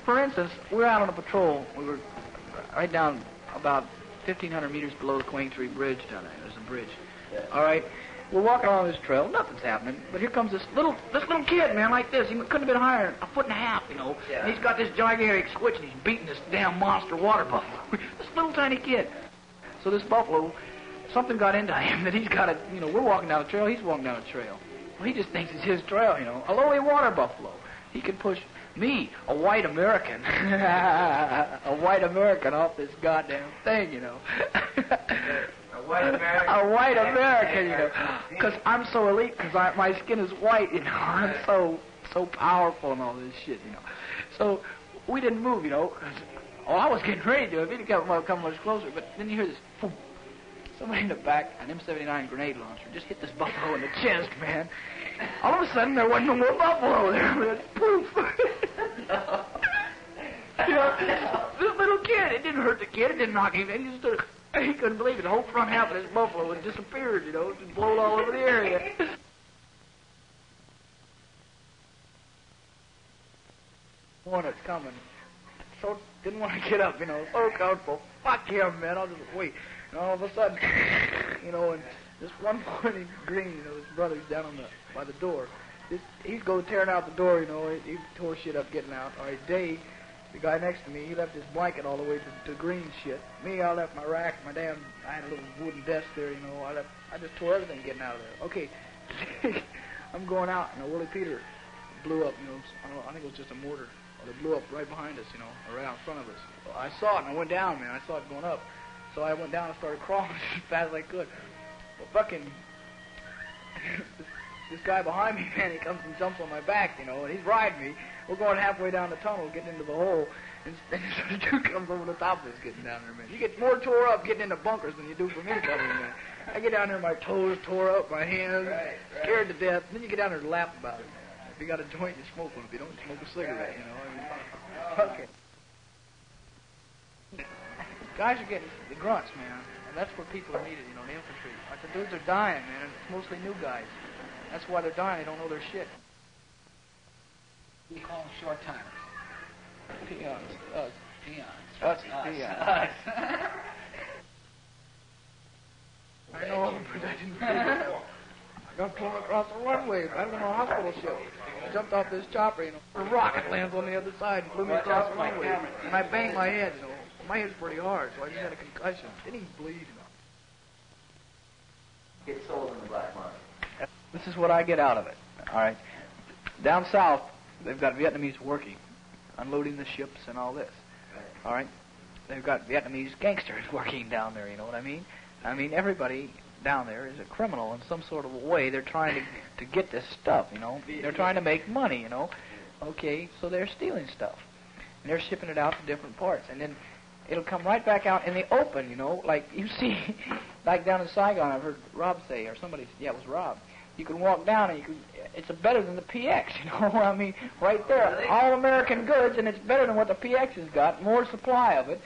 For instance, we were out on a patrol. We were right down about 1,500 meters below the Queen Bridge down there. There's a bridge. Yeah. All right. We're walking along this trail. Nothing's happening. But here comes this little kid, man, like this. He couldn't have been higher, 1.5 feet, you know. Yeah. And he's got this gigantic switch, and he's beating this damn monster water buffalo. This little tiny kid. So this buffalo, something got into him that he's got to, you know, we're walking down the trail. He's walking down the trail. Well, he just thinks it's his trail, you know. A lowly water buffalo. He can push me, a white American, a white American off this goddamn thing, you know. A white American. A white American, you know. Because I'm so elite, because my skin is white, you know. I'm so powerful and all this shit, you know. So we didn't move, you know. I was getting ready to. If he didn't come much closer, but then you hear this, boom. Somebody in the back, an M79 grenade launcher, just hit this buffalo in the chest, man. All of a sudden, there wasn't no more buffalo there. Poof. You know, this little kid, it didn't hurt the kid, it didn't knock him in. He couldn't believe it. The whole front half of this buffalo had disappeared, you know, just blown all over the area. One that's coming. So didn't want to get up, you know, so comfortable. Fuck him, man, I'll just wait. And all of a sudden, you know, and this one pointing green, you know, his brother's down by the door. He's going tearing out the door, you know, he tore shit up getting out. All right, Dave, the guy next to me, he left his blanket all the way to green shit. Me, I left my rack, I had a little wooden desk there, you know, I just tore everything getting out of there. Okay, I'm going out, and Willie Peter blew up, you know, I think it was just a mortar. Or it blew up right behind us, you know, or right in front of us. Well, I saw it, and I went down, man, I saw it going up. So I went down and started crawling as fast as I could. Well, fucking, this guy behind me, man, he comes and jumps on my back, you know, and he's riding me. We're going halfway down the tunnel, getting into the hole, and the dude comes over the top of us getting down there, man. You get more tore up getting into bunkers than you do for me coming, man. I get down there, my toes tore up, my hands, scared to death. And then you get down there and laugh about it, man. If you got a joint, you smoke one. If you don't, you smoke a cigarette, you know. I mean, okay. Guys are getting the grunts, man, and that's where people are needed, you know, the infantry. Like the dudes are dying, man, and it's mostly new guys. That's why they're dying, they don't know their shit. We call them short timers. Peons. Peons. Us. Peons. I know, but I didn't feel it. I got blown across the runway. I was on a hospital ship. I jumped off this chopper, you know. A rocket lands on the other side and blew me across the runway. And I banged my head, you know. My head's pretty hard, so I just had a concussion. Didn't even bleed, you know. Get sold in the black market. This is what I get out of it. All right. Down south, they've got Vietnamese working, unloading the ships and all this. All right. They've got Vietnamese gangsters working down there. You know what I mean? I mean, everybody down there is a criminal in some sort of a way. They're trying to get this stuff. You know, they're trying to make money. You know. Okay, so they're stealing stuff, and they're shipping it out to different parts, and then it'll come right back out in the open, you know, like you see, like down in Saigon, I've heard Rob say, or somebody, yeah, it was Rob. You can walk down and it's better than the PX, you know, I mean, right there, really? All American goods, and it's better than what the PX has got, more supply of it.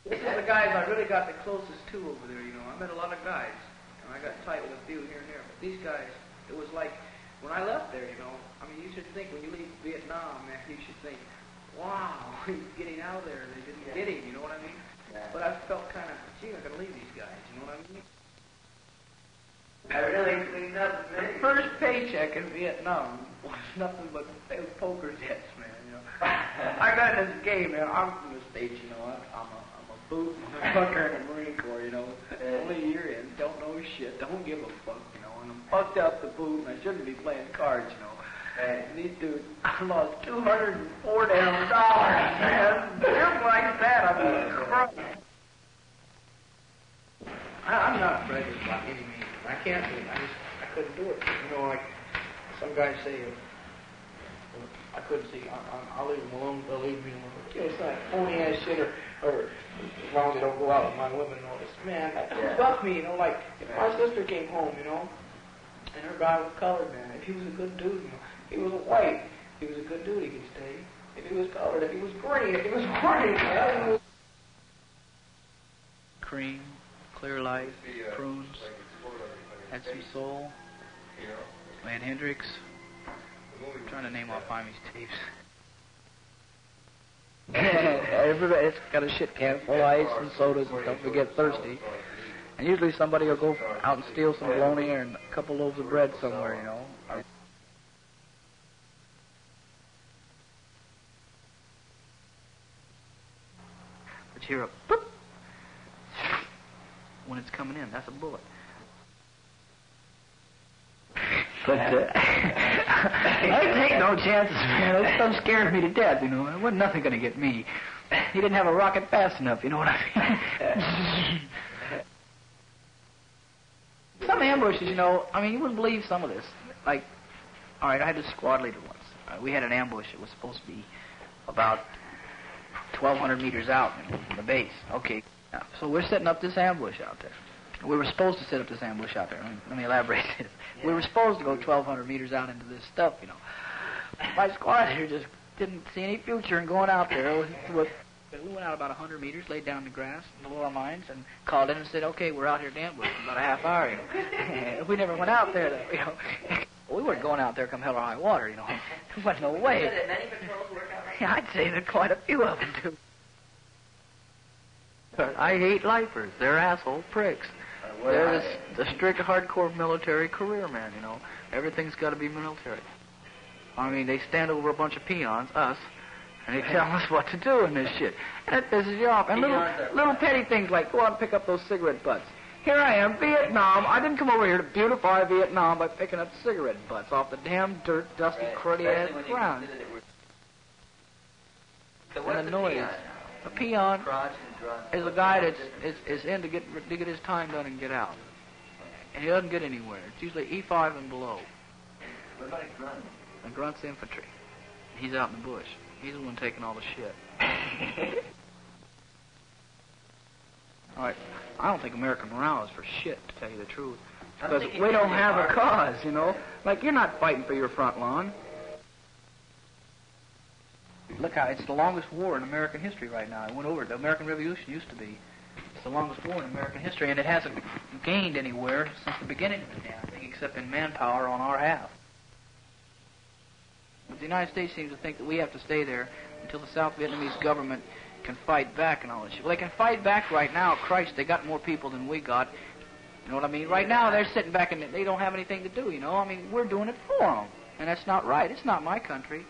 This is the guys I really got the closest to over there, you know. I met a lot of guys, and I got tight with a few here and there, but these guys, it was like, when I left there, you know, I mean, you should think, when you leave Vietnam, man, you should think, wow, he's getting out of there, they didn't get him, you know what I mean? Yeah. But I felt kind of, gee, I'm going to leave these guys, you know what I mean? I really cleaned up. The first paycheck in Vietnam was nothing but poker debts, man, you know. I got in this game, man, I'm from the States, you know, I'm a boot fucker in the Marine Corps, you know, only a year in, don't know shit, don't give a fuck, you know, and I'm fucked up the boot, and I shouldn't be playing cards, you know. And these dudes, I lost $204 damn dollars, man. Just like that, I'm crying. I'm not prejudiced by any means. I can't do it. I couldn't do it. You know, like some guys say, I couldn't see. I'll leave them alone. They'll leave me alone. You know, it's not phony ass shit, or as long as they don't go out with my women and all this. Man, that bugged me. You know, like if our sister came home, you know, and her guy was colored, man. If he was a good dude, you know, he was a white. If he was a good dude, he could stay. If he was colored, if he was green, if he was white, man. Cream, clear light, prunes, had some soul, Van Hendricks. I'm trying to name off Imie's tapes. Everybody's got a shit can full of ice and sodas and stuff. We get thirsty. And usually somebody will go out and steal some bologna and a couple loaves of bread somewhere, you know. But you hear a boop when it's coming in. That's a bullet. But I take no chances, man. That stuff scares me to death, you know. There wasn't nothing going to get me. He didn't have a rocket fast enough, you know what I mean? Some ambushes, you know, I mean, you wouldn't believe some of this. Like, all right, I had a squad leader once. We had an ambush. It was supposed to be about 1,200 meters out in the base. Okay, so we're setting up this ambush out there. We were supposed to set up this ambush out there. Let me elaborate this. We were supposed to go 1,200 meters out into this stuff, you know. My squad leader just didn't see any future in going out there. We went out about 100 meters, laid down in the grass below our mines, and called in and said, okay, we're out here to ambush in about a half hour, you know. We never went out there, though, you know. We weren't going out there come hell or high water, you know. There wasn't no way. Did many patrols work out like that? Yeah, I'd say that quite a few of them do. I hate lifers. They're asshole pricks. They're the strict, hardcore military career man, you know. Everything's got to be military. I mean, they stand over a bunch of peons, us, and they tell us what to do in this shit. And that pisses you off. And little petty things like go out and pick up those cigarette butts. Here I am, Vietnam. I didn't come over here to beautify Vietnam by picking up cigarette butts off the damn dirt, dusty, cruddy-ass ground. And the noise. A peon is a guy that is in to get his time done and get out. And he doesn't get anywhere. It's usually E5 and below. What about a grunt? A grunt's infantry. He's out in the bush. He's the one taking all the shit. All right, I don't think American morale is for shit, to tell you the truth. Because we don't have a cause, you know. Like, you're not fighting for your front lawn. Look how it's the longest war in American history right now. It went over. The American Revolution used to be. It's the longest war in American history, and it hasn't gained anywhere since the beginning of the damn thing, except in manpower on our half. But the United States seems to think that we have to stay there until the South Vietnamese government can fight back and all this shit. Well, they can fight back right now. Christ, they got more people than we got. You know what I mean? Right now, they're sitting back and they don't have anything to do, you know? I mean, we're doing it for them. And that's not right. It's not my country.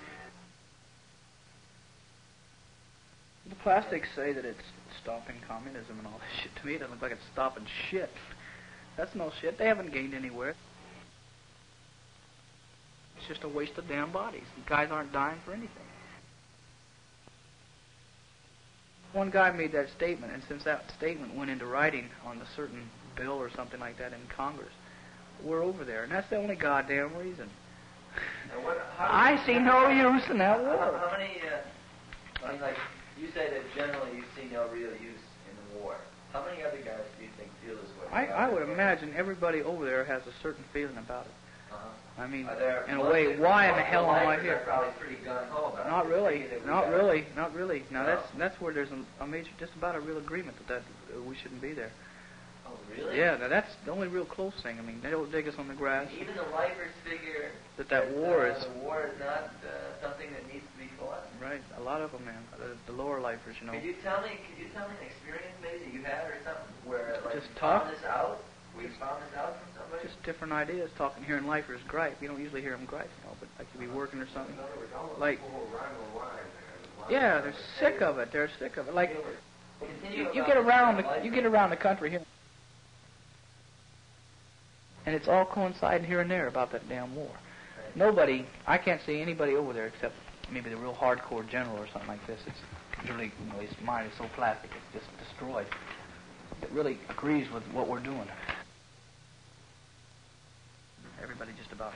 The plastics say that it's stopping communism and all this shit. To me, it doesn't look like it's stopping shit. That's no shit. They haven't gained anywhere. It's just a waste of damn bodies. The guys aren't dying for anything. One guy made that statement, and since that statement went into writing on a certain bill or something like that in Congress, we're over there, and that's the only goddamn reason. I see no use in that war. How many, I mean, like, you say that generally you see no real use in the war. How many other guys do you think feel this way? I would imagine everybody over there has a certain feeling about it. I mean, there, in a way, why in the hell am I here? Probably pretty gung-ho about Not it. really, not really, not really. Now that's where there's a major, just about a real agreement that we shouldn't be there. Oh, really? Yeah, now that's the only real close thing. I mean, they don't dig us on the grass. Even the lifers figure that war is the war is not something that needs to be fought. Right, a lot of them, man. The lower lifers, you know. Could you tell me an experience maybe that you had or something where like just you talk. found this out? We found this out from somebody. Just different ideas. Talking, hearing lifers gripe. You don't usually hear them gripe, you know, but like to be working or something. Like, yeah, they're sick of it. They're sick of it. Like, you get around the country here, and it's all coinciding here and there about that damn war. Nobody, I can't see anybody over there except maybe the real hardcore general or something like this. It's really, you know, his mind is so plastic, it's just destroyed. It really agrees with what we're doing. Everybody just about,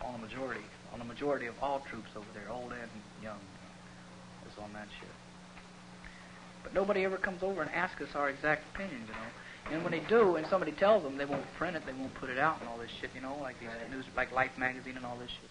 on the majority of all troops over there, old and young, is on that shit. But nobody ever comes over and asks us our exact opinions, you know. And when they do, and somebody tells them, they won't print it, they won't put it out and all this shit, you know, like these news, like Life magazine and all this shit.